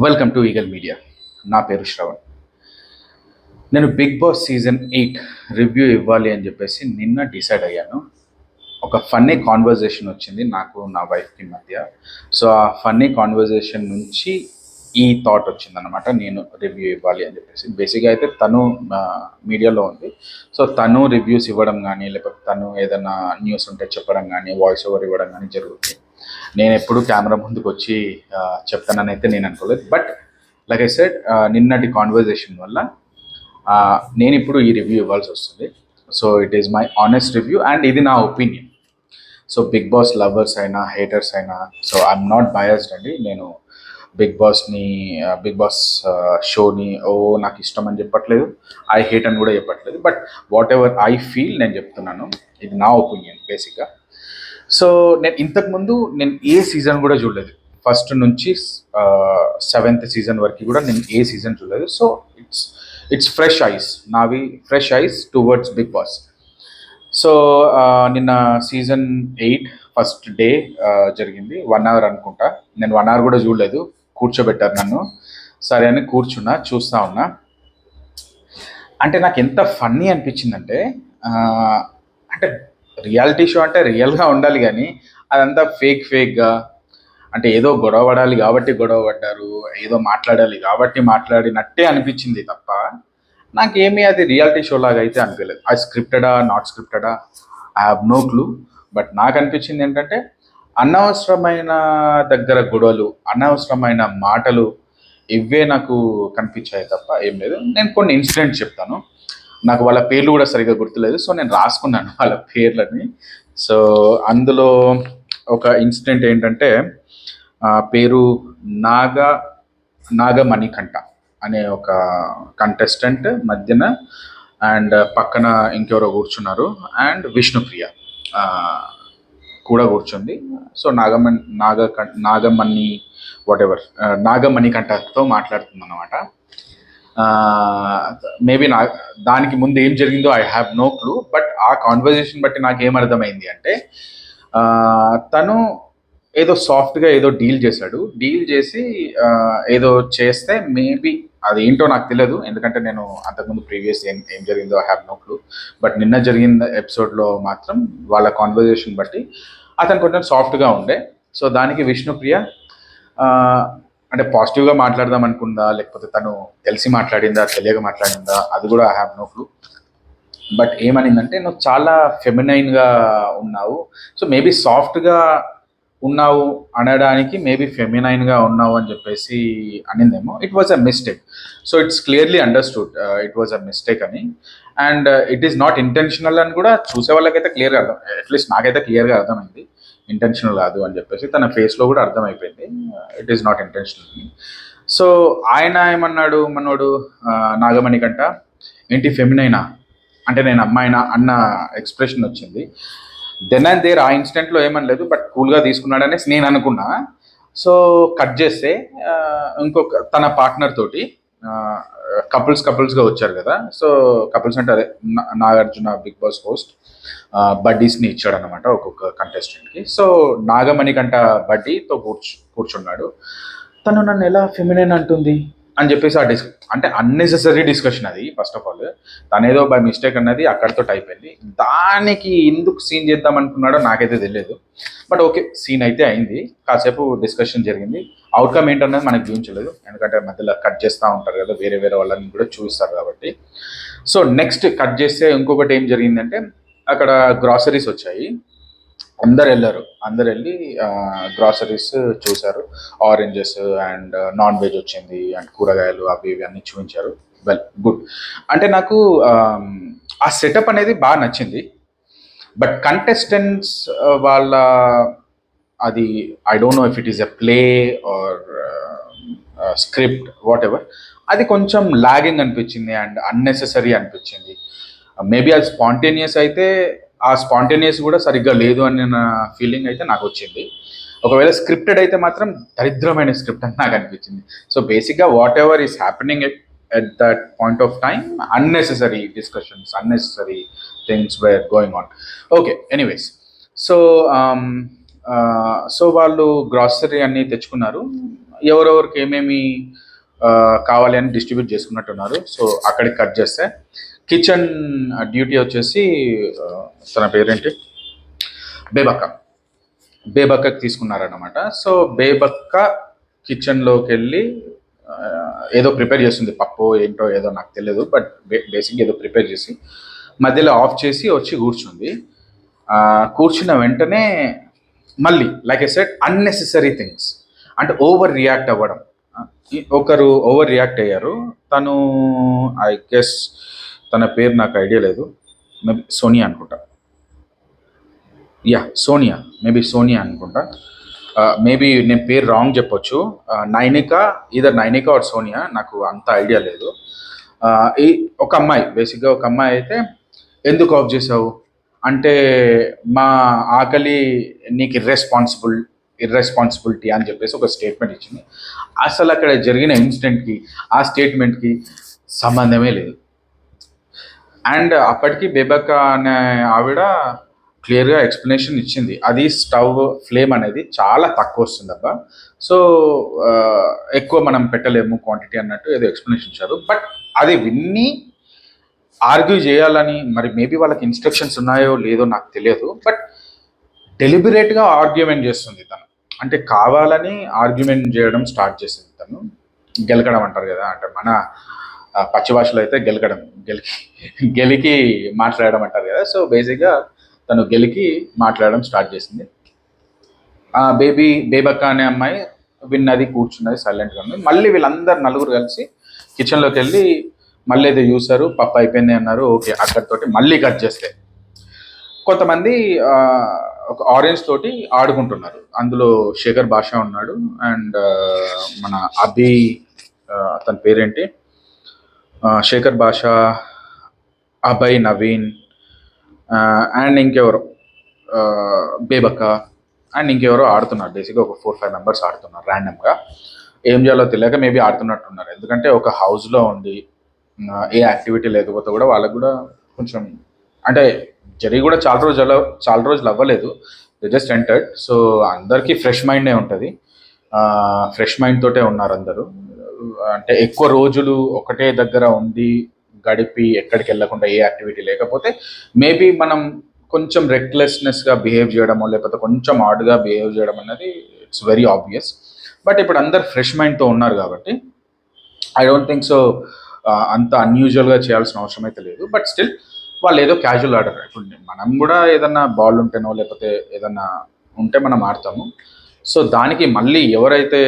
Welcome to eagle media. నా పేరు శ్రవణ్. నేను బిగ్ బాస్ సీజన్ 8 రివ్యూ ఇవ్వాలి అని చెప్పేసి నిన్న డిసైడ్ అయ్యాను. ఒక ఫన్నీ కాన్వర్జేషన్ వచ్చింది నాకు నా వైఫ్కి మధ్య. సో ఆ ఫన్నీ కాన్వర్జేషన్ నుంచి ఈ థాట్ వచ్చిందనమాట, నేను రివ్యూ ఇవ్వాలి అని చెప్పేసి. బేసిక్గా అయితే తను మీడియాలో ఉంది, సో తను రివ్యూస్ ఇవ్వడం కానీ, లేకపోతే తను ఏదైనా న్యూస్ ఉంటే చెప్పడం కానీ, వాయిస్ ఓవర్ ఇవ్వడం కానీ జరుగుతుంది. నేను ఎప్పుడు కెమెరా ముందుకు వచ్చి చెప్తానని అయితే నేను అనుకోలేదు. బట్ లైక్ ఐ సెడ్, నిన్నటి కాన్వర్జేషన్ వల్ల నేను ఇప్పుడు ఈ రివ్యూ ఇవ్వాల్సి వస్తుంది. So it is my honest review and ఇది నా opinion. So Bigg Boss lovers అయినా హేటర్స్ అయినా, సో ఐఎమ్ నాట్ బయాస్డ్ అండి. నేను బిగ్ బాస్ షోని నాకు ఇష్టం అని చెప్పట్లేదు, ఐ హేట్ అని కూడా చెప్పట్లేదు. But what ever I feel నేను చెప్తున్నాను. ఇది నా ఒపీనియన్ బేసిక్గా. సో నేను ఇంతకుముందు ఏ సీజన్ కూడా చూడలేదు. ఫస్ట్ నుంచి 7th సీజన్ వరకు కూడా నేను ఏ సీజన్ చూడలేదు. సో ఇట్స్ ఫ్రెష్ ఐస్, నావి fresh eyes towards Bigg Boss. So నిన్న సీజన్ 8 ఫస్ట్ డే జరిగింది. 1 hour అనుకుంటా. నేను 1 hour కూడా చూడలేదు, కూర్చోబెట్టారు నన్ను. సరే అని కూర్చున్నా, చూస్తా ఉన్నా. అంటే నాకు ఎంత ఫన్నీ అనిపించిందంటే, అంటే రియాలిటీ షో అంటే రియల్గా ఉండాలి, కానీ అదంతా ఫేక్గా, అంటే ఏదో గొడవ పడాలి కాబట్టి గొడవ పడ్డారు, ఏదో మాట్లాడాలి కాబట్టి మాట్లాడినట్టే అనిపించింది తప్ప నాకేమీ అది రియాలిటీ షో లాగా అయితే అనిపించలేదు. అది స్క్రిప్టెడా నాట్ స్క్రిప్టెడా I have no clue. But నాకు అనిపించింది ఏంటంటే, అనవసరమైన దగ్గర గొడవలు, అనవసరమైన మాటలు, ఇవే నాకు కనిపించాయి తప్ప ఏం లేదు. నేను కొన్ని ఇన్సిడెంట్స్ చెప్తాను. నాకు వాళ్ళ పేర్లు కూడా సరిగ్గా గుర్తులేదు, సో నేను రాసుకున్నాను వాళ్ళ పేర్లని. సో అందులో ఒక ఇన్సిడెంట్ ఏంటంటే, పేరు నాగమణికంఠ అనే ఒక కంటెస్టెంట్ మధ్యన, అండ్ పక్కన ఇంకెవరో కూర్చున్నారు, అండ్ విష్ణుప్రియ కూడా కూర్చుంది. సో నాగమణికంఠతో మాట్లాడుతుంది అన్నమాట. మేబీ దానికి ముందు ఏం జరిగిందో I have no clue. But ఆ కాన్వర్జేషన్ బట్టి నాకు ఏమర్థమైంది అంటే, తను ఏదో సాఫ్ట్గా ఏదో డీల్ చేసి ఏదో చేస్తే, మేబీ అది ఏంటో నాకు తెలియదు, ఎందుకంటే నేను అంతకుముందు ప్రీవియస్ ఏం జరిగిందో I have no clue. But నిన్న జరిగిన ఎపిసోడ్లో మాత్రం వాళ్ళ కాన్వర్జేషన్ బట్టి అతను కొంచెం సాఫ్ట్గా ఉండే. సో దానికి విష్ణుప్రియ అంటే పాజిటివ్గా మాట్లాడదాం అనుకుందా, లేకపోతే తను తెలిసి మాట్లాడిందా, తెలియక మాట్లాడిందా, అది కూడా I have no clue. But ఏమనిందంటే, నువ్వు చాలా ఫెమినైన్గా ఉన్నావు, సో మేబీ సాఫ్ట్గా ఉన్నావు అనడానికి మేబీ ఫెమినైన్గా ఉన్నావు అని చెప్పేసి అనిందేమో. It was a mistake. So it's clearly understood it was a mistake అని. And it is not intentional అని కూడా చూసే వాళ్ళకైతే క్లియర్గా అర్థం, అట్లీస్ట్ నాకైతే క్లియర్గా అర్థమైంది ఇంటెన్షనల్ కాదు అని చెప్పేసి. తన ఫేస్లో కూడా అర్థమైపోయింది it is not intentional. So ఆయన ఏమన్నాడు మనోడు, నాగమణికంట, ఏంటి ఫెమినైనా అంటే నేను అమ్మాయినా అన్న ఎక్స్ప్రెషన్ వచ్చింది. దెన్ అండ్ దేర్ ఆ ఇన్సిడెంట్లో ఏమనలేదు, బట్ కూల్గా తీసుకున్నాడనేసి నేను అనుకున్నా. సో కట్ చేస్తే ఇంకొక తన పార్ట్నర్ తోటి కపుల్స్గా వచ్చారు కదా. సో కపుల్స్ అంటే అదే నాగార్జున బిగ్ బాస్ హోస్ట్ బడ్డీస్ని ఇచ్చాడనమాట ఒక్కొక్క కంటెస్టెంట్కి. సో నాగమణికంట బడ్డీతో కూర్చున్నాడు. తను నన్ను ఎలా ఫెమినైన్ అంటుంది అని చెప్పేసి అంటే అన్నెసెసరీ డిస్కషన్ అది. ఫస్ట్ ఆఫ్ ఆల్ తనేదో బై మిస్టేక్ అన్నది అక్కడితో అయిపోయింది. దానికి ఎందుకు సీన్ చేద్దాం అనుకున్నాడో నాకైతే తెలియదు. బట్ ఓకే, సీన్ అయితే అయింది, కాసేపు డిస్కషన్ జరిగింది. అవుట్కమ్ ఏంటన్నది మనకు చూపించలేదు, ఎందుకంటే మధ్యలో కట్ చేస్తూ ఉంటారు కదా, వేరే వాళ్ళని కూడా చూపిస్తారు కాబట్టి. సో నెక్స్ట్ కట్ చేస్తే ఇంకొకటి ఏం జరిగిందంటే, అక్కడ గ్రాసరీస్ వచ్చాయి, అందరు వెళ్ళి గ్రాసరీస్ చూశారు. ఆరెంజెస్ అండ్ నాన్ వెజ్ వచ్చింది, అండ్ కూరగాయలు అవి ఇవి అన్నీ చూపించారు. Well good. అంటే నాకు ఆ సెటప్ అనేది బాగా నచ్చింది. బట్ కంటెస్టెంట్స్ వాళ్ళ అది I don't know if it is a play or script whatever, అది కొంచెం లాగింగ్ అనిపించింది అండ్ అన్నెసెసరీ అనిపించింది. మేబీ అది స్పాంటేనియస్ అయితే, ఆ స్పాంటేనియస్ కూడా సరిగ్గా లేదు అని నా ఫీలింగ్ అయితే నాకు వచ్చింది. ఒకవేళ స్క్రిప్టెడ్ అయితే మాత్రం దరిద్రమైన స్క్రిప్ట్ అని నాకు అనిపించింది. సో బేసిక్గా whatever is happening at that point of time, unnecessary discussions, unnecessary things were going on. Okay, anyways. So so వాళ్ళు గ్రాసరీ అన్నీ తెచ్చుకున్నారు. ఎవరెవరికి ఏమేమి కావాలి అని డిస్ట్రిబ్యూట్ చేసుకున్నట్టున్నారు. సో అక్కడికి కట్ చేస్తే కిచెన్ డ్యూటీ వచ్చేసి తన పేరేంటి, బేబక్క. బేబక్కకి తీసుకున్నారన్నమాట. సో బేబక్క కిచెన్లోకి వెళ్ళి ఏదో ప్రిపేర్ చేస్తుంది, పప్పు ఏంటో ఏదో నాకు తెలియదు, బట్ బేసిక్ ఏదో ప్రిపేర్ చేసి మధ్యలో ఆఫ్ చేసి వచ్చి కూర్చుంది. కూర్చున్న వెంటనే మళ్ళీ like I said unnecessary things, అంటే ఓవర్ రియాక్ట్ అవ్వడం. ఒకరు ఓవర్ రియాక్ట్ అయ్యారు. తను ఐ గెస్ తన పేరు నాకు ఐడియా లేదు, మేబీ సోనియా అనుకుంటా. సోనియా, మేబీ సోనియా అనుకుంటా. మేబీ నేను పేరు రాంగ్ చెప్పొచ్చు. నైనిక, ఈధర్ నైనిక ఆర్ సోనియా, నాకు అంత ఐడియా లేదు. ఈ ఒక అమ్మాయి, బేసిక్గా ఒక అమ్మాయి అయితే ఎందుకు ఆఫ్ చేసావు అంటే, మా ఆకలి నీకు ఇర్రెస్పాన్సిబిలిటీ అని చెప్పేసి ఒక స్టేట్మెంట్ ఇచ్చింది. అసలు అక్కడ జరిగిన ఇన్సిడెంట్కి ఆ స్టేట్మెంట్కి సంబంధమే లేదు. అండ్ అప్పటికి బేబక్క అనే ఆవిడ క్లియర్గా ఎక్స్ప్లెనేషన్ ఇచ్చింది, అది స్టవ్ ఫ్లేమ్ అనేది చాలా తక్కువ వస్తుంది అబ్బా, సో ఎక్కువ మనం పెట్టలేము క్వాంటిటీ అన్నట్టు ఏదో ఎక్స్ప్లెనేషన్ ఇచ్చారు. బట్ అది విన్ని ఆర్గ్యూ చేయాలని, మరి మేబీ వాళ్ళకి ఇన్స్ట్రక్షన్స్ ఉన్నాయో లేదో నాకు తెలియదు, బట్ డెలిబరేట్గా ఆర్గ్యుమెంట్ చేస్తుంది తను. అంటే కావాలని ఆర్గ్యుమెంట్ చేయడం స్టార్ట్ చేసింది తను. గెలకడం అంటారు కదా, అంటే మన పచ్చి భాషలో అయితే గెలికి మాట్లాడడం అంటారు కదా. సో బేసిక్గా తను గెలికి మాట్లాడడం స్టార్ట్ చేసింది. బేబక్క అనే అమ్మాయి విన్నది, కూర్చున్నది, సైలెంట్గా ఉంది. మళ్ళీ వీళ్ళందరూ నలుగురు కలిసి కిచెన్లోకి వెళ్ళి మళ్ళీ ఏదో చూసారు, పప్పు అయిపోయింది అన్నారు. ఓకే, అక్కడితోటి మళ్ళీ కట్ చేస్తే కొంతమంది ఒక ఆరెంజ్ తోటి ఆడుకుంటున్నారు. అందులో శేఖర్ భాష ఉన్నాడు, అండ్ మన అభి, తన పేరేంటి, శేఖర్ భాష, అభయ్, నవీన్, అండ్ ఇంకెవరో బేబక్క, అండ్ ఇంకెవరో ఆడుతున్నారు. బేసిక్గా ఒక 4-5 మెంబర్స్ ఆడుతున్నారు ర్యాండమ్గా. ఏం చేయాలో తెలియక మేబీ ఆడుతున్నట్టున్నారు. ఎందుకంటే ఒక హౌస్లో ఉండి ఏ యాక్టివిటీ లేకపోతే కూడా వాళ్ళకు కూడా కొంచెం, అంటే జరిగి కూడా చాలా రోజులు అవ్వలేదు, జస్ట్ ఎంటర్డ్. సో అందరికీ ఫ్రెష్ మైండే ఉంటుంది, ఫ్రెష్ మైండ్ తోటే ఉన్నారు అందరూ. అంటే ఎక్కువ రోజులు ఒకటే దగ్గర ఉండి గడిపి ఎక్కడికి వెళ్ళకుండా ఏ యాక్టివిటీ లేకపోతే మేబీ మనం కొంచెం రెక్లెస్నెస్గా బిహేవ్ చేయడమో లేకపోతే కొంచెం ఆడ్గా బిహేవ్ చేయడం అనేది ఇట్స్ వెరీ ఆబ్వియస్. బట్ ఇప్పుడు అందరు ఫ్రెష్ మైండ్తో ఉన్నారు కాబట్టి ఐ డోంట్ థింక్ సో అంత అన్యూజువల్గా చేయాల్సిన అవసరం అయితే లేదు. బట్ స్టిల్ వాళ్ళు ఏదో క్యాజువల్ ఆడారు. ఇప్పుడు మనం కూడా ఏదన్నా బాల్ ఉంటేనో లేకపోతే ఏదన్నా ఉంటే మనం ఆడతాము. సో దానికి మళ్ళీ ఎవరైతే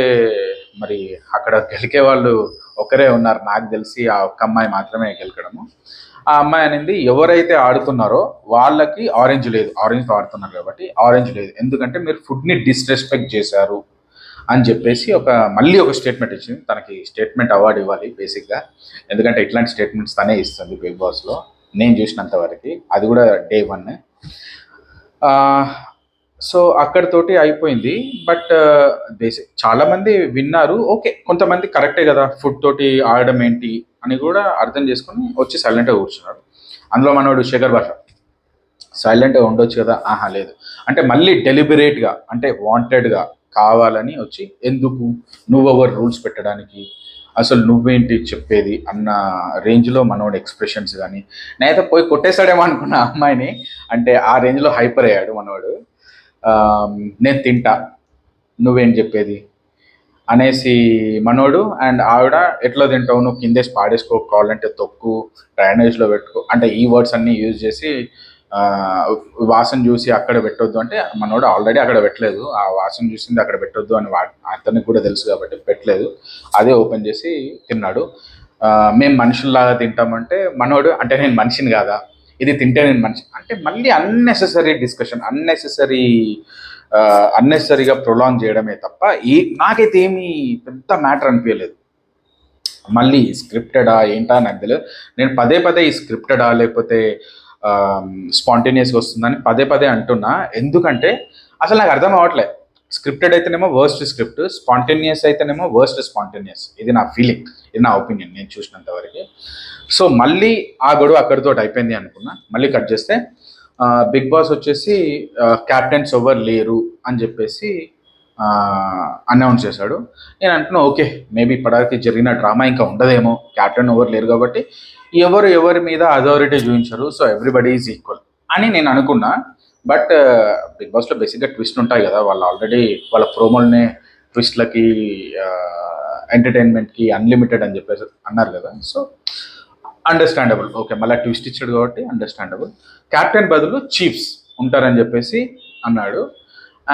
మరి అక్కడ గెలికే వాళ్ళు ఒకరే ఉన్నారు, నాకు తెలిసి ఆ ఒక్క అమ్మాయి మాత్రమే గెలకడము. ఆ అమ్మాయి అనేది ఎవరైతే ఆడుతున్నారో వాళ్ళకి ఆరెంజ్ లేదు, ఆరెంజ్తో ఆడుతున్నారు కాబట్టి ఆరెంజ్ లేదు, ఎందుకంటే మీరు ఫుడ్ని డిస్రెస్పెక్ట్ చేశారు అని చెప్పేసి మళ్ళీ ఒక స్టేట్మెంట్ ఇచ్చింది. తనకి స్టేట్మెంట్ అవార్డు ఇవ్వాలి బేసిక్గా, ఎందుకంటే ఇట్లాంటి స్టేట్మెంట్స్ తనే ఇస్తుంది బిగ్ బాస్లో నేను చూసినంత వరకు, అది కూడా Day 1. సో అక్కడితోటి అయిపోయింది. బట్ బేసిక్ చాలామంది విన్నారు, ఓకే, కొంతమంది కరెక్టే కదా ఫుడ్ తోటి ఆడడం ఏంటి అని కూడా అర్థం చేసుకుని వచ్చి సైలెంట్గా కూర్చున్నారు. అందులో మనోడు శేఖర్ భాష సైలెంట్గా ఉండొచ్చు కదా, లేదు, అంటే మళ్ళీ డెలిబరేట్గా, అంటే వాంటెడ్గా కావాలని వచ్చి ఎందుకు నువ్వు ఓవర్ రూల్స్ పెట్టడానికి, అసలు నువ్వేంటి చెప్పేది అన్న రేంజ్లో మనోడు ఎక్స్ప్రెషన్స్ కానీ, నేనైతే పోయి కొట్టేశాడేమో అనుకున్న అమ్మాయిని, అంటే ఆ రేంజ్లో హైపర్ అయ్యాడు మనోడు. నేను తింటా, నువ్వేం చెప్పేది అనేసి మనోడు. అండ్ ఆవిడ ఎట్లా తింటావు, నువ్వు కిందేసి పాడేసుకో, కావాలంటే తొక్కు, డ్రైనేజ్లో పెట్టుకో, అంటే ఈ వర్డ్స్ అన్నీ యూజ్ చేసి వాసన చూసి అక్కడ పెట్టొద్దు అంటే మనోడు ఆల్రెడీ అక్కడ పెట్టలేదు, ఆ వాసన చూసింది అక్కడ పెట్టొద్దు అని అతనికి కూడా తెలుసు కాబట్టి పెట్టలేదు, అదే ఓపెన్ చేసి తిన్నాడు. మేము మనుషుల్లాగా తింటామంటే మనోడు, అంటే నేను మనిషిని కాదా, ఇది తింటే నేను మనిషి అంటే, మళ్ళీ అన్నెసెసరీ డిస్కషన్, అన్నెసరీగా ప్రొలాంగ్ చేయడమే తప్ప నాకైతే ఏమీ పెద్ద మ్యాటర్ అనిపించలేదు. మళ్ళీ స్క్రిప్టెడా ఏంటా నాకు తెలియదు. నేను పదే పదే ఈ స్క్రిప్టెడా లేకపోతే స్పాంటేనియస్గా వస్తుందని పదే అంటున్నా, ఎందుకంటే అసలు నాకు అర్థం అవ్వట్లే. స్క్రిప్టెడ్ అయితేనేమో వర్స్ట్ స్క్రిప్ట్, స్పాంటేనియస్ అయితేనేమో వర్స్ట్ స్పాంటేనియస్. ఇది నా ఫీలింగ్, ఇది నా ఒపీనియన్ నేను చూసినంత వరకు. సో మళ్ళీ ఆ గొడవ అక్కడితో అయిపోయింది అనుకున్నా. మళ్ళీ కట్ చేస్తే బిగ్ బాస్ వచ్చేసి క్యాప్టెన్స్ ఎవరు లేరు అని చెప్పేసి అనౌన్స్ చేశాడు. నేను అంటున్నా ఓకే, మేబీ ఇప్పటివరకు జరిగిన డ్రామా ఇంకా ఉండదేమో, క్యాప్టెన్ ఎవరు లేరు కాబట్టి ఎవరి మీద అథారిటీ చూపించరు, సో ఎవ్రీబడి ఈజ్ ఈక్వల్ అని నేను అనుకున్నా. బట్ బిగ్ బాస్లో బేసిక్గా ట్విస్ట్ ఉంటాయి కదా, వాళ్ళు ఆల్రెడీ వాళ్ళ ప్రోమోల్ని ట్విస్ట్లకి ఎంటర్టైన్మెంట్కి అన్లిమిటెడ్ అని చెప్పేసి అన్నారు కదా, సో అండర్స్టాండబుల్. ఓకే, మళ్ళీ ట్విస్ట్ ఇచ్చాడు కాబట్టి అండర్స్టాండబుల్. క్యాప్టెన్ బదులు చీఫ్స్ ఉంటారని చెప్పేసి అన్నాడు.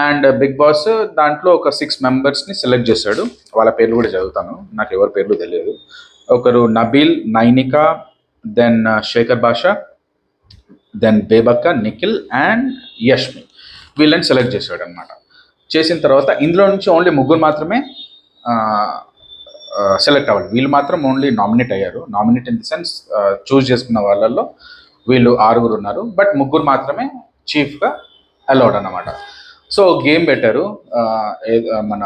అండ్ బిగ్ బాస్ దాంట్లో ఒక 6 మెంబర్స్ని సెలెక్ట్ చేశాడు. వాళ్ళ పేర్లు కూడా చదువుతాను, నాకు ఎవరి పేర్లు తెలియదు. ఒకరు Nabeel, Nainika, then Shekhar Basha, then Bebakka, Nikhil and Yashmi. వీళ్ళని సెలెక్ట్ చేశాడు అనమాట. చేసిన తర్వాత ఇందులో నుంచి ఓన్లీ 3 మాత్రమే సెలెక్ట్ అవ్వాలి. వీళ్ళు మాత్రం ఓన్లీ నామినేట్ అయ్యారు. నామినేట్ ఇన్ ది సెన్స్ చూస్ చేసుకున్న వాళ్ళల్లో వీళ్ళు 6 ఉన్నారు, బట్ 3 మాత్రమే చీఫ్గా అలౌడ్ అన్నమాట. సో గేమ్ పెట్టారు, మన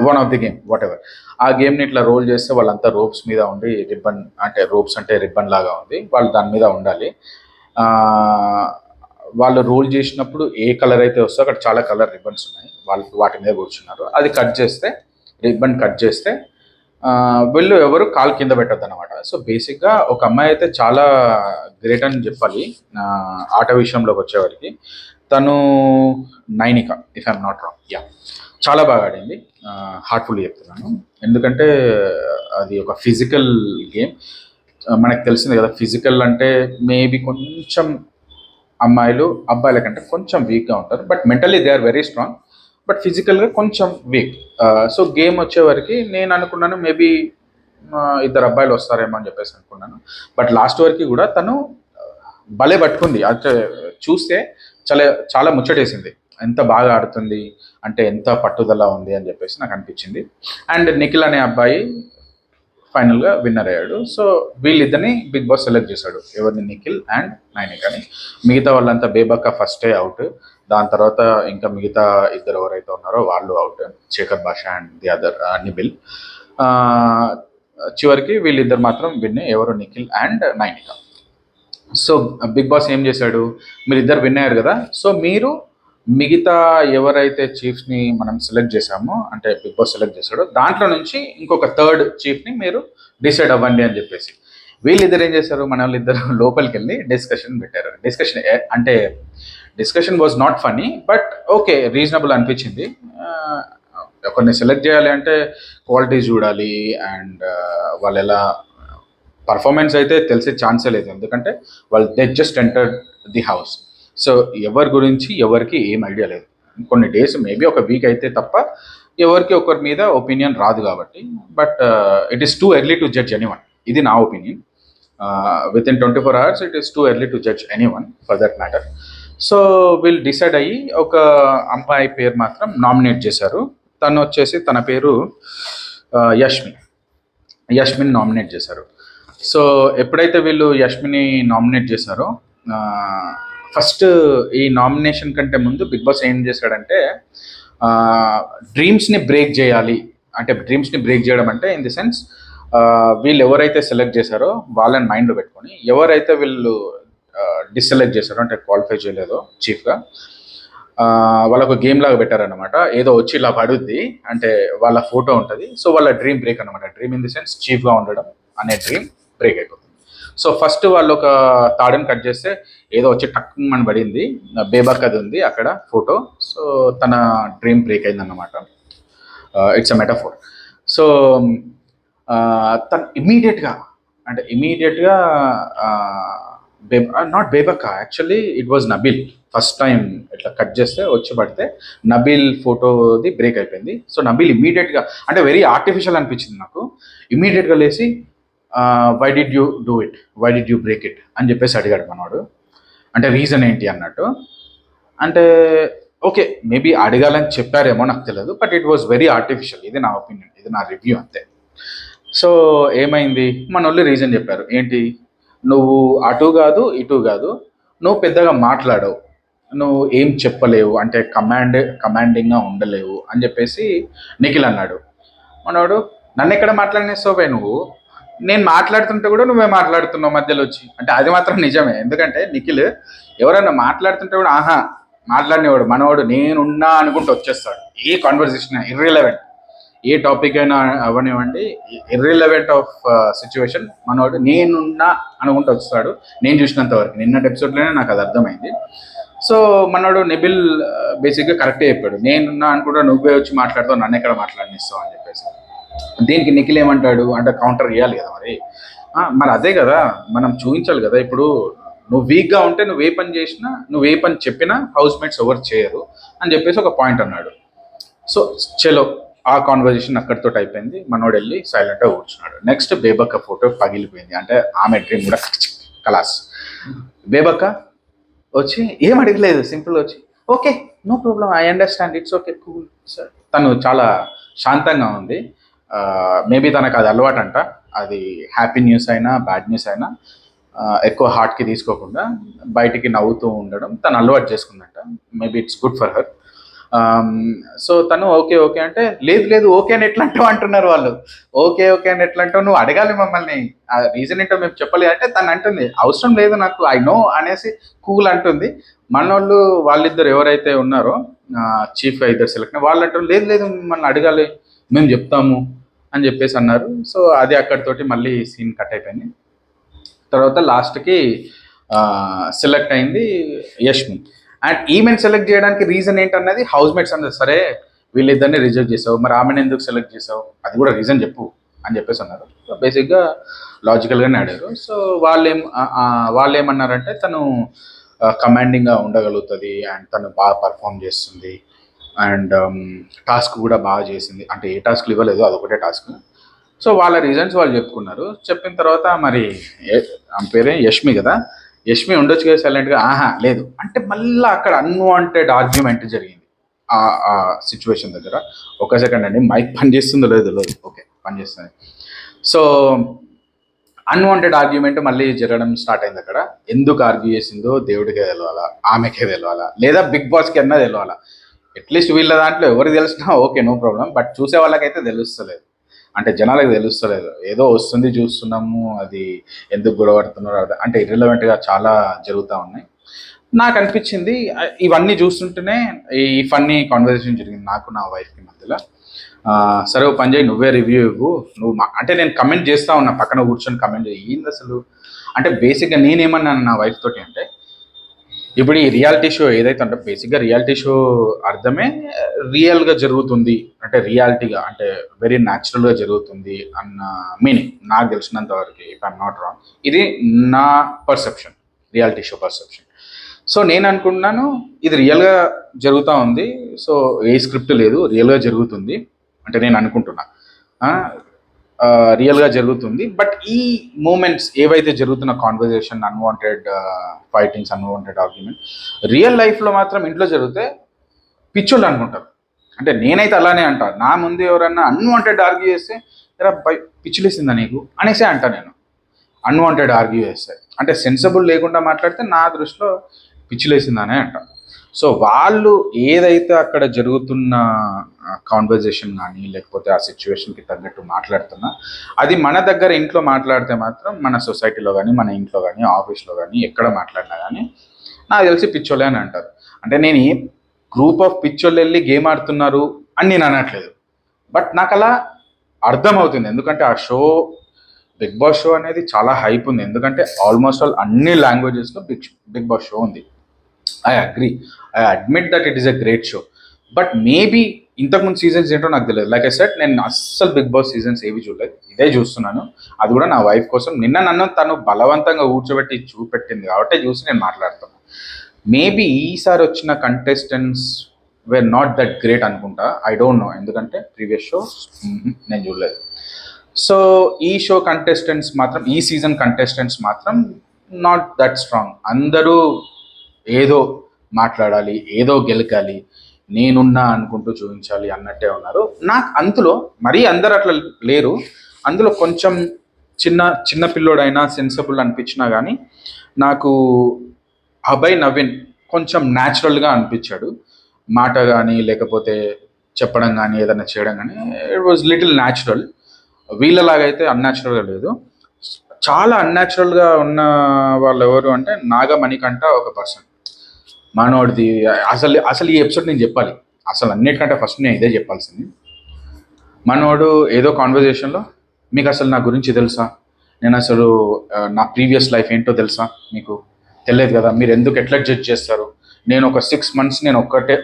one of the game what ever. ఆ గేమ్ని ఇట్లా రోల్ చేస్తే వాళ్ళంతా రోప్స్ మీద ఉండి, రిబ్బన్ అంటే రోప్స్ అంటే రిబ్బన్ లాగా ఉంది, వాళ్ళు దాని మీద ఉండాలి. వాళ్ళు రోల్ చేసినప్పుడు ఏ కలర్ అయితే వస్తుందో అక్కడ చాలా కలర్ రిబ్బన్స్ ఉన్నాయి, వాళ్ళు వాటి మీద కూర్చున్నారు. అది కట్ చేస్తే, రిబ్బన్ కట్ చేస్తే వీళ్ళు ఎవరు కాలు కింద పెట్టద్దు అనమాట. సో బేసిక్గా ఒక అమ్మాయి అయితే చాలా గ్రేట్ అని చెప్పాలి ఆట విషయంలోకి వచ్చేవారికి. తను Nainika, if I'm not wrong, yeah, చాలా బాగా ఆడింది. హార్ట్ఫుల్లీ చెప్తున్నాను, ఎందుకంటే అది ఒక ఫిజికల్ గేమ్. మనకు తెలిసింది కదా, ఫిజికల్ అంటే మేబీ కొంచెం అబ్బాయిల కంటే కొంచెం వీక్గా ఉంటారు, but mentally they are very strong, but ఫిజికల్గా కొంచెం వీక్. సో గేమ్ వచ్చేవరకు నేను అనుకున్నాను మేబీ 2 అబ్బాయిలు వస్తారేమో అని చెప్పేసి అనుకున్నాను. బట్ లాస్ట్ వరకు కూడా తను భలే పట్టుకుంది. అంటే చూస్తే చాలా చాలా ముచ్చటేసింది, ఎంత బాగా ఆడుతుంది అంటే, ఎంత పట్టుదల ఉంది అని చెప్పేసి నాకు అనిపించింది. అండ్ నిఖిల్ అనే అబ్బాయి ఫైనల్గా విన్నర్ అయ్యాడు. సో వీళ్ళిద్దరిని బిగ్ బాస్ సెలెక్ట్ చేశాడు, ఎవరిని, నిఖిల్ అండ్ నైనికాని. మిగతా వాళ్ళంతా బేబక్క ఫస్టే అవుట్, దాని తర్వాత ఇంకా మిగతా 2 ఎవరైతే ఉన్నారో వాళ్ళు out, Shekhar Basha and the other Nabeel. చివరికి వీళ్ళిద్దరు మాత్రం విన్, ఎవరు, Nikhil and Nainika. So Bigg Boss ఏం చేశాడు, మీరిద్దరు విన్ అయ్యారు కదా, సో మీరు మిగతా ఎవరైతే చీఫ్ని మనం సెలెక్ట్ చేశామో, అంటే బిగ్ బాస్ సెలెక్ట్ చేశాడో దాంట్లో నుంచి ఇంకొక 3rd చీఫ్ని మీరు డిసైడ్ అవ్వండి అని చెప్పేసి. వీళ్ళిద్దరు ఏం చేశారు, మన వాళ్ళిద్దరు లోపలికి వెళ్ళి డిస్కషన్ పెట్టారు. అంటే discussion was not funny, but okay, reasonable అనిపించింది. ఒకరిని సెలెక్ట్ చేయాలి అంటే క్వాలిటీ చూడాలి, అండ్ వాళ్ళు ఎలా పర్ఫార్మెన్స్ అయితే తెలిసే ఛాన్సే లేదు, ఎందుకంటే వాళ్ళు they just entered the house. So ఎవరి గురించి ఎవరికి ఏం ఐడియా లేదు. కొన్ని డేస్ మేబీ ఒక వీక్ అయితే తప్ప ఎవరికి ఒకరి మీద ఒపీనియన్ రాదు కాబట్టి. But it is too early to judge anyone, ఇది నా opinion. With in 24 hours it is too early to judge anyone for that matter. So వీళ్ళు డిసైడ్ అయ్యి ఒక అమ్మాయి పేరు మాత్రం నామినేట్ చేశారు. తను వచ్చేసి తన పేరు యష్మిని నామినేట్ చేశారు. సో ఎప్పుడైతే వీళ్ళు యష్మిని నామినేట్ చేశారో, ఫస్ట్ ఈ నామినేషన్ కంటే ముందు బిగ్ బాస్ ఏం చేశాడంటే, డ్రీమ్స్ని బ్రేక్ చేయాలి. అంటే డ్రీమ్స్ని బ్రేక్ చేయడం అంటే ఇన్ ది సెన్స్, వీళ్ళు ఎవరైతే సెలెక్ట్ చేశారో వాళ్ళని మైండ్లో పెట్టుకొని, ఎవరైతే వీళ్ళు డిస్సెలెక్ట్ చేశారో అంటే క్వాలిఫై చేయలేదో చీఫ్గా, వాళ్ళకు గేమ్ లాగా పెట్టారనమాట. ఏదో వచ్చి ఇలా పడుద్ది అంటే వాళ్ళ ఫోటో ఉంటుంది. సో వాళ్ళ డ్రీమ్ బ్రేక్ అనమాట. డ్రీమ్ ఇన్ ది సెన్స్ చీఫ్గా ఉండడం అనే డ్రీమ్ బ్రేక్ అయిపోతుంది. సో ఫస్ట్ వాళ్ళు ఒక తాడుని కట్ చేస్తే ఏదో వచ్చి టక్కుమని పడింది, బేబక్కది ఉంది అక్కడ ఫోటో. సో తన డ్రీమ్ బ్రేక్ అయిందన్నమాట. It's a metaphor. సో తను ఇమీడియట్గా not Bebakka, actually it was Nabeel. First time ఇట్లా కట్ చేస్తే వచ్చి పడితే నబీల్ ఫోటోది బ్రేక్ అయిపోయింది. సో నబీల్ ఇమీడియట్గా, అంటే వెరీ ఆర్టిఫిషియల్ అనిపించింది నాకు, ఇమీడియట్గా లేచి why did you do it, why did you break it అని చెప్పేసి అడిగాడు మనవాడు. అంటే రీజన్ ఏంటి అన్నట్టు. అంటే ఓకే, మేబీ అడగాలని చెప్పారేమో నాకు తెలియదు, but it was very artificial. ఇది నా ఒపీనియన్, ఇది నా రివ్యూ అంతే. సో ఏమైంది, మన వాళ్ళు రీజన్ చెప్పారు. ఏంటి, నువ్వు అటు కాదు ఇటు కాదు, నువ్వు పెద్దగా మాట్లాడవు, నువ్వు ఏం చెప్పలేవు, అంటే కమాండింగ్గా ఉండలేవు అని చెప్పేసి నిఖిల్ అన్నాడు. మనవాడు, నన్ను ఎక్కడ మాట్లాడినేస్తావు నువ్వు, నేను మాట్లాడుతుంటే కూడా నువ్వే మాట్లాడుతున్నావు మధ్యలో వచ్చి అంటే. అది మాత్రం నిజమే, ఎందుకంటే నిఖిల్ ఎవరైనా మాట్లాడుతుంటే కూడా ఆహా మాట్లాడినవాడు మనవాడు నేనున్నా అనుకుంటూ వచ్చేస్తాడు. ఏ కాన్వర్సేషన్ ఇర్రిలవెంట్, ఏ టాపిక్ అయినా అవనివ్వండి, ఇర్రిలవెంట్ ఆఫ్ సిచ్యువేషన్ మనవాడు నేనున్నా అనుకుంటూ వస్తాడు. నేను చూసినంత వరకు నిన్నటి ఎపిసోడ్లోనే నాకు అది అర్థమైంది. సో మనోడు నిబిల్ బేసిక్గా కరెక్టే చెప్పాడు, నేనున్నా అనుకుంటా నువ్వే వచ్చి మాట్లాడుతావు, నన్ను ఎక్కడ మాట్లాడినిస్తావు అని చెప్పేసి. దీనికి నిఖిల్ ఏమంటాడు అంటే కౌంటర్ ఇవ్వాలి కదా మరి. మరి అదే కదా మనం చూపించాలి కదా. ఇప్పుడు నువ్వు వీక్గా ఉంటే నువ్వు ఏ పని చేసినా, నువ్వు ఏ పని చెప్పినా హౌస్ మేట్స్ ఎవరు చేయరు అని చెప్పేసి ఒక పాయింట్ అన్నాడు. సో చలో ఆ కాన్వర్జేషన్ అక్కడితో అయిపోయింది. మనోడు వెళ్ళి సైలెంట్గా కూర్చున్నాడు. నెక్స్ట్ బేబక్క ఫోటో పగిలిపోయింది. అంటే ఆమె డ్రీమ్ కూడా కలాస్. బేబక్క వచ్చి ఏం అడగలేదు, సింపుల్ వచ్చి okay no problem, I understand, it's okay cool sir. తను చాలా శాంతంగా ఉంది. మేబీ తనకు అది అలవాటు అంట. అది హ్యాపీ న్యూస్ అయినా బ్యాడ్ న్యూస్ అయినా ఎక్కువ హార్ట్కి తీసుకోకుండా బయటికి నవ్వుతూ ఉండడం తను అలవాటు చేసుకుందంట. Maybe it's good for her. So తను ఓకే ఓకే అంటే లేదు లేదు ఓకే అని ఎట్లా అంటావు అంటున్నారు వాళ్ళు. ఓకే ఓకే అని ఎట్లా అంటావు, నువ్వు అడగాలి మమ్మల్ని, ఆ రీజన్ ఏంటో మేము చెప్పలేదు అంటే తను అంటుంది అవసరం లేదు నాకు, ఐ నో అనేసి కూల్ అంటుంది. మనోళ్ళు వాళ్ళిద్దరు ఎవరైతే ఉన్నారో చీఫ్గా ఇద్దరు సెలెక్ట్ వాళ్ళు అంటారు లేదు లేదు మిమ్మల్ని అడగాలి, మేము చెప్తాము అని చెప్పేసి అన్నారు. సో అది అక్కడితోటి మళ్ళీ సీన్ కట్ అయిపోయింది. తర్వాత లాస్ట్కి సెలెక్ట్ అయింది యష్మి. అండ్ ఈమెను సెలెక్ట్ చేయడానికి రీజన్ ఏంటన్నది హౌస్ మేట్స్ అన్నారు, సరే వీళ్ళిద్దరిని రిజెక్ట్ చేసావు, మరి ఆమెను ఎందుకు సెలెక్ట్ చేసావు అది కూడా రీజన్ చెప్పు అని చెప్పేసి అన్నారు. సో బేసిక్గా లాజికల్గానే ఆడారు. సో వాళ్ళు ఏమన్నారంటే తను కమాండింగ్గా ఉండగలుగుతుంది అండ్ తను బాగా పర్ఫామ్ చేస్తుంది అండ్ టాస్క్ కూడా బాగా చేసింది. అంటే ఏ టాస్క్లు ఇవ్వలేదు, అదొకటే టాస్క్. సో వాళ్ళ రీజన్స్ వాళ్ళు చెప్పుకున్నారు. చెప్పిన తర్వాత మరి ఆమె పేరే యష్మి కదా, యష్మి ఉండొచ్చు కదా సైలెంట్గా, ఆహా లేదు అంటే మళ్ళీ అక్కడ అన్వాంటెడ్ ఆర్గ్యుమెంట్ జరిగింది ఆ సిచ్యువేషన్ దగ్గర. ఒక సెకండ్ అండి, మైక్ పనిచేస్తుందో లేదో లేదు, ఓకే పనిచేస్తుంది. సో అన్వాంటెడ్ ఆర్గ్యుమెంట్ మళ్ళీ జరగడం స్టార్ట్ అయింది అక్కడ. ఎందుకు ఆర్గ్యూ చేసిందో దేవుడికే తెలవాలా, ఆమెకే తెలవాలా, లేదా బిగ్ బాస్కి అన్నా తెలవాలా. అట్లీస్ట్ వీళ్ళ దాంట్లో ఎవరికి తెలిసినా ఓకే నో ప్రాబ్లం, బట్ చూసే వాళ్ళకైతే తెలుస్తలేదు, అంటే జనాలకు తెలుస్తలేదు. ఏదో వస్తుంది చూస్తున్నాము, అది ఎందుకు గొడవడుతున్నారు అంటే ఇర్రిలవెంట్గా చాలా జరుగుతూ ఉన్నాయి. నాకు అనిపించింది ఇవన్నీ చూస్తుంటేనే ఈ ఫన్నీ కాన్వర్జేషన్ జరిగింది నాకు నా వైఫ్కి మధ్యలో. సరే ఓ పని చేయి, నువ్వే రివ్యూ ఇవ్వు, నువ్వు అంటే నేను కమెంట్ చేస్తూ ఉన్నా పక్కన కూర్చొని కమెంట్ చేయి ఏంది అసలు అంటే. బేసిక్గా నేనేమన్నాను నా వైఫ్ తోటి అంటే, ఇప్పుడు ఈ రియాలిటీ షో ఏదైతే అంటే బేసిక్గా రియాలిటీ షో అర్థమే రియల్గా జరుగుతుంది అంటే రియాలిటీగా అంటే వెరీ న్యాచురల్గా జరుగుతుంది అన్న మీనింగ్ నాకు తెలిసినంత వరకు, ఇఫ్ ఐఎమ్ నాట్ రాంగ్. ఇది నా perception, reality show perception. So నేను అనుకున్నాను ఇది రియల్గా జరుగుతూ ఉంది, సో ఏ స్క్రిప్ట్ లేదు రియల్గా జరుగుతుంది అంటే నేను అనుకుంటున్నా రియల్గా జరుగుతుంది. బట్ ఈ మూమెంట్స్ ఏవైతే జరుగుతున్న conversation, unwanted fightings, unwanted argument real లైఫ్లో మాత్రం ఇంట్లో జరిగితే పిచ్చోళ్ళు అనుకుంటారు. అంటే నేనైతే అలానే అంటా, నా ముందు ఎవరన్నా అన్వాంటెడ్ ఆర్గ్యూ చేస్తే ఎరా పిచ్చిలేసిందా నీకు అనేసే అంటా నేను. అన్వాంటెడ్ ఆర్గ్యూ చేస్తే అంటే సెన్సిబుల్ లేకుండా మాట్లాడితే నా దృష్టిలో పిచ్చిలేసిందనే అంట. సో వాళ్ళు ఏదైతే అక్కడ జరుగుతున్న కాన్వర్జేషన్ కానీ లేకపోతే ఆ సిచ్యువేషన్కి తగ్గట్టు మాట్లాడుతున్నా అది మన దగ్గర ఇంట్లో మాట్లాడితే మాత్రం మన సొసైటీలో కానీ మన ఇంట్లో కానీ ఆఫీస్లో కానీ ఎక్కడ మాట్లాడినా కానీ నాకు తెలిసి పిచ్చోళ్ళే అని అంటారు. అంటే నేను ఏ గ్రూప్ ఆఫ్ పిచ్చోళ్ళు వెళ్ళి గేమ్ ఆడుతున్నారు అని నేను అనట్లేదు, బట్ నాకు అలా అర్థమవుతుంది. ఎందుకంటే ఆ షో బిగ్ బాస్ షో అనేది చాలా హైప్ ఉంది, ఎందుకంటే ఆల్మోస్ట్ ఆల్ అన్ని లాంగ్వేజెస్లో బిగ్ బాస్ షో ఉంది. I agree, I admit that it is a great show. But maybe ఇంతకుముందు సీజన్స్ ఏంటో నాకు తెలియదు. లైక్ ఐ సెడ్ నేను అస్సలు బిగ్ బాస్ సీజన్స్ ఏవి చూడలేదు, ఇదే చూస్తున్నాను. అది కూడా నా వైఫ్ కోసం. నిన్న నన్ను తను బలవంతంగా కూర్చోబెట్టి చూపెట్టింది కాబట్టి చూసి నేను మాట్లాడుతున్నాను. మేబీ ఈసారి వచ్చిన contestants were not that great అనుకుంటా, ఐ డోంట్ నో, ఎందుకంటే ప్రీవియస్ షో నేను చూడలేదు. సో ఈ షో కంటెస్టెంట్స్ మాత్రం, ఈ సీజన్ కంటెస్టెంట్స్ మాత్రం నాట్ దట్ స్ట్రాంగ్. అందరూ ఏదో మాట్లాడాలి, ఏదో గెలకాలి, నేనున్నా అనుకుంటూ చూపించాలి అన్నట్టే ఉన్నారు. నాకు అందులో మరీ అందరు అట్లా లేరు, అందులో కొంచెం చిన్న పిల్లోడైనా సెన్సిబుల్ అనిపించినా కానీ నాకు అభయ్ నవీన్ కొంచెం న్యాచురల్గా అనిపించాడు. మాట కానీ లేకపోతే చెప్పడం కానీ ఏదైనా చేయడం కానీ ఇట్ వాజ్ లిటిల్ న్యాచురల్. వీళ్ళలాగైతే అన్యాచురల్గా లేదు. చాలా అన్యాచురల్గా ఉన్న వాళ్ళు ఎవరు అంటే నాగమణికంట ఒక పర్సన్. మనోడిది అసలు అసలు ఈ ఎపిసోడ్ నేను చెప్పాలి. అసలు అన్నిటికంటే ఫస్ట్ నేను ఇదే చెప్పాల్సింది. మనోడు ఏదో కాన్వర్జేషన్లో, మీకు అసలు నా గురించి తెలుసా, నేను అసలు నా ప్రీవియస్ లైఫ్ ఏంటో తెలుసా, మీకు తెలియదు కదా, మీరు ఎందుకు ఎట్లా జడ్జ్ చేస్తారు, నేను ఒక 6 months నేను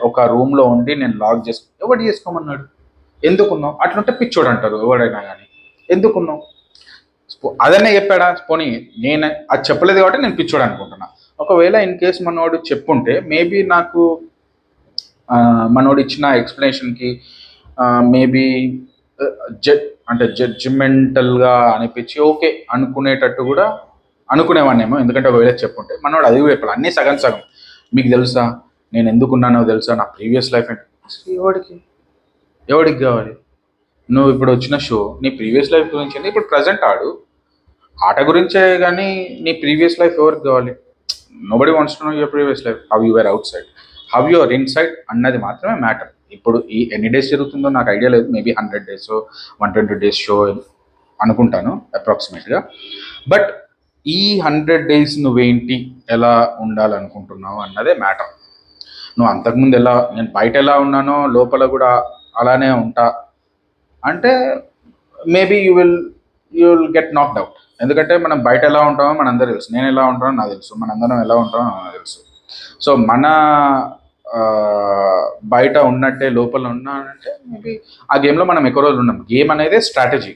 ఒక రూమ్లో ఉండి నేను లాక్ ఎవడు చేసుకోమన్నాడు, ఎందుకున్నావు, అట్లుంటే పిచ్చోడు అంటారు ఎవడైనా కానీ, ఎందుకున్నావు, అదనే చెప్పాడా, పోనీ నేను అది చెప్పలేదు కాబట్టి నేను పిచ్చోడు అనుకుంటున్నా. ఒకవేళ ఇన్ కేస్ మనోడు చెప్పుంటే మేబీ నాకు మనోడు ఇచ్చిన ఎక్స్ప్లెనేషన్కి మేబీ అంటే జడ్జిమెంటల్గా అనిపించి ఓకే అనుకునేటట్టు కూడా అనుకునేవాడినేమో. ఎందుకంటే ఒకవేళ చెప్పుంటే మనోడు అది కూడా చెప్పాలి, అన్నీ సగం సగం. మీకు తెలుసా నేను ఎందుకున్నానో తెలుసా, నా ప్రీవియస్ లైఫ్ అంటే ఎవడికి కావాలి, నువ్వు ఇప్పుడు వచ్చిన షో నీ ప్రీవియస్ లైఫ్ గురించి, ఇప్పుడు ప్రజెంట్ ఆట గురించే, కానీ నీ ప్రీవియస్ లైఫ్ ఎవరికి కావాలి, nobody wants to know your previous life, how you are outside, how you are inside అన్నది మాత్రమే మ్యాటర్. ఇప్పుడు ఈ ఎన్ని డేస్ జరుగుతుందో నాకు ఐడియా లేదు, మేబీ 100 days 120 days షో అనుకుంటాను అప్రాక్సిమేట్గా. బట్ ఈ 100 days నువ్వేంటి, ఎలా ఉండాలనుకుంటున్నావు అన్నదే మ్యాటర్. నువ్వు అంతకుముందు నేను బయట ఎలా ఉన్నానో లోపల కూడా అలానే ఉంటా అంటే maybe you will get knocked out. ఎందుకంటే మనం బయట ఎలా ఉంటామో మనందరూ తెలుసు, నేను ఎలా ఉంటానో నాకు తెలుసు, మనందరం ఎలా ఉంటామో నాకు తెలుసు. సో మన బయట ఉన్నట్టే లోపల ఉన్నానంటే మేబీ ఆ గేమ్లో మనం ఎక్కువ రోజులు ఉన్నాం. గేమ్ అనేది స్ట్రాటజీ,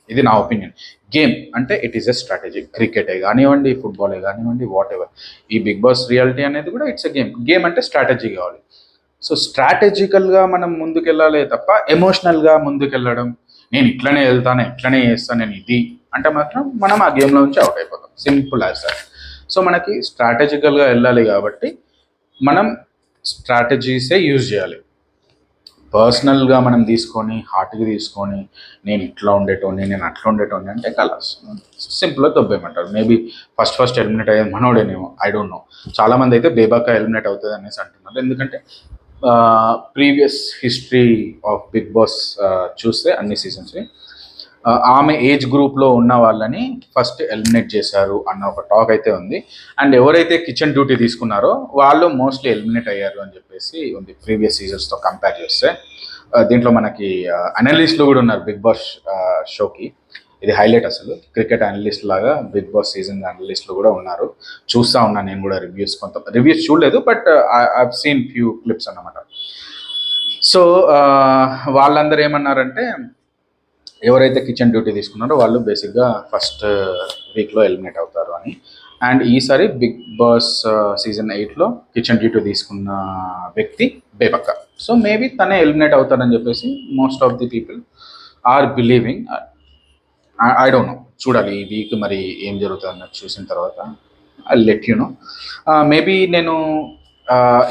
ఇది నా ఒపీనియన్. గేమ్ అంటే ఇట్ ఈస్ ఎ స్ట్రాటజీ. క్రికెటే కానివ్వండి, ఫుట్బాలే కానివ్వండి, వాట్ ఎవర్. ఈ బిగ్ బాస్ రియాలిటీ అనేది కూడా ఇట్స్ ఎ గేమ్. గేమ్ అంటే స్ట్రాటజీ కావాలి. సో స్ట్రాటజికల్గా మనం ముందుకెళ్ళాలి తప్ప ఎమోషనల్గా ముందుకెళ్ళడం, నేను ఇట్లనే వెళ్తాను, ఇట్లనే చేస్తాను, నేను ఇది అంటే మాత్రం మనం ఆ గేమ్లో నుంచి అవుట్ అయిపోతాం. Simple as that. సో మనకి స్ట్రాటజికల్గా వెళ్ళాలి కాబట్టి మనం స్ట్రాటజీసే యూజ్ చేయాలి. పర్సనల్గా మనం తీసుకొని హార్ట్కి తీసుకొని నేను ఇట్లా ఉండేటోని, నేను అట్లా ఉండేటోని అంటే కలర్స్ సింపుల్గా దొబ్బేయమంటారు. మేబీ ఫస్ట్ ఎలిమినేట్ అయ్యేది మనోడేనేమో, ఐ డోంట్ నో. చాలామంది అయితే బేబాక ఎలిమినేట్ అవుతుంది అనేసి అంటున్నారు. ఎందుకంటే previous history of Bigg Boss చూస్తే అన్ని సీజన్స్ని ఆమె ఏజ్ గ్రూప్లో ఉన్న వాళ్ళని ఫస్ట్ ఎలిమినేట్ చేశారు అన్న ఒక టాక్ అయితే ఉంది. అండ్ ఎవరైతే కిచెన్ డ్యూటీ తీసుకున్నారో వాళ్ళు మోస్ట్లీ ఎలిమినేట్ అయ్యారు అని చెప్పేసి ఉంది ప్రీవియస్ సీజన్స్తో కంపేర్ చేస్తే. దీంట్లో మనకి అనలిస్టులు కూడా ఉన్నారు బిగ్ బాస్ షోకి. ఇది హైలైట్ అసలు, క్రికెట్ అనలిస్ట్ లాగా బిగ్ బాస్ సీజన్ అనలిస్టులు కూడా ఉన్నారు. చూస్తూ ఉన్నాను నేను కూడా కొంత రివ్యూస్ చూడలేదు, but I seen few clips అన్నమాట. సో వాళ్ళందరూ ఏమన్నారంటే ఎవరైతే కిచెన్ డ్యూటీ తీసుకున్నారో వాళ్ళు బేసిక్గా ఫస్ట్ వీక్లో ఎలిమినేట్ అవుతారు అని. అండ్ ఈసారి బిగ్ బాస్ సీజన్ 8లో కిచెన్ డ్యూటీ తీసుకున్న వ్యక్తి బేబక్క. సో మేబీ తనే ఎలిమినేట్ అవుతారని చెప్పేసి most of the people are believing. I don't know, చూడాలి ఈ వీక్ మరి ఏం జరుగుతుంది అన్నది చూసిన తర్వాత I let you know. Maybe నేను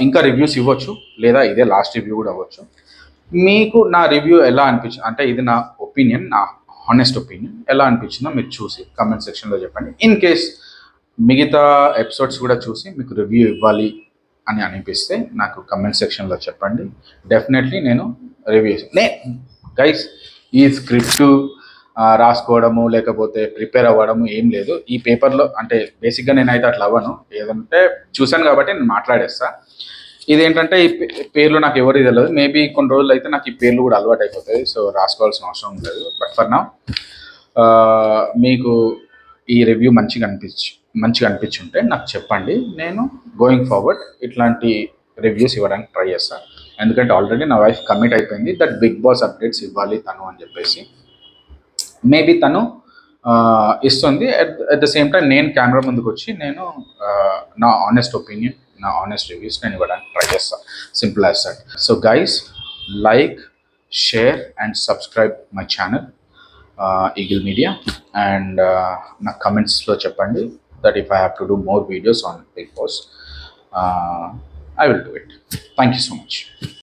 ఇంకా రివ్యూస్ ఇవ్వచ్చు, లేదా ఇదే లాస్ట్ రివ్యూ కూడా అవ్వచ్చు. మీకు నా రివ్యూ ఎలా అనిపించింది అంటే, ఇది నా ఒపీనియన్, నా హానెస్ట్ ఒపీనియన్, ఎలా అనిపించిందో మీరు చూసి కమెంట్ సెక్షన్లో చెప్పండి. ఇన్ కేస్ మిగతా ఎపిసోడ్స్ కూడా చూసి మీకు రివ్యూ ఇవ్వాలి అని అనిపిస్తే నాకు కమెంట్ సెక్షన్లో చెప్పండి. డెఫినెట్లీ నేను రివ్యూస్ గైస్ ఈ స్క్రిప్ట్ రాసుకోవడము లేకపోతే ప్రిపేర్ అవ్వడము ఏం లేదు ఈ పేపర్లో. అంటే బేసిక్గా నేనైతే అట్లా అవ్వను, ఏదంటే చూశాను కాబట్టి నేను మాట్లాడేస్తా. ఇదేంటంటే ఈ పేర్లు నాకు ఎవరు తెలియదు, మేబీ కొన్ని రోజులు అయితే నాకు ఈ పేర్లు కూడా అలవాటు అయిపోతాయి, సో రాసుకోవాల్సిన అవసరం లేదు. బట్ ఫర్ నౌ మీకు ఈ రివ్యూ మంచిగా అనిపించుంటే నాకు చెప్పండి, నేను గోయింగ్ ఫార్వర్డ్ ఇట్లాంటి రివ్యూస్ ఇవ్వడానికి ట్రై చేస్తాను. ఎందుకంటే ఆల్రెడీ నా వైఫ్ కమిట్ అయిపోయింది దట్ బిగ్ బాస్ అప్డేట్స్ ఇవ్వాలి తను అని చెప్పేసి. మేబీ తను ఇస్తుంది. అట్ ద సేమ్ టైం నేను కెమెరా ముందుకు వచ్చి నేను నా ఆనెస్ట్ ఒపీనియన్, నా ఆనెస్ట్ రివ్యూస్ నేను ఇవ్వడానికి ట్రై చేస్తాను. Simple as that. So guys, like, share and subscribe my channel eagle media. And నా కమెంట్స్లో చెప్పండి that if I have to do more videos on Bigg Boss, I will do it. Thank you so much.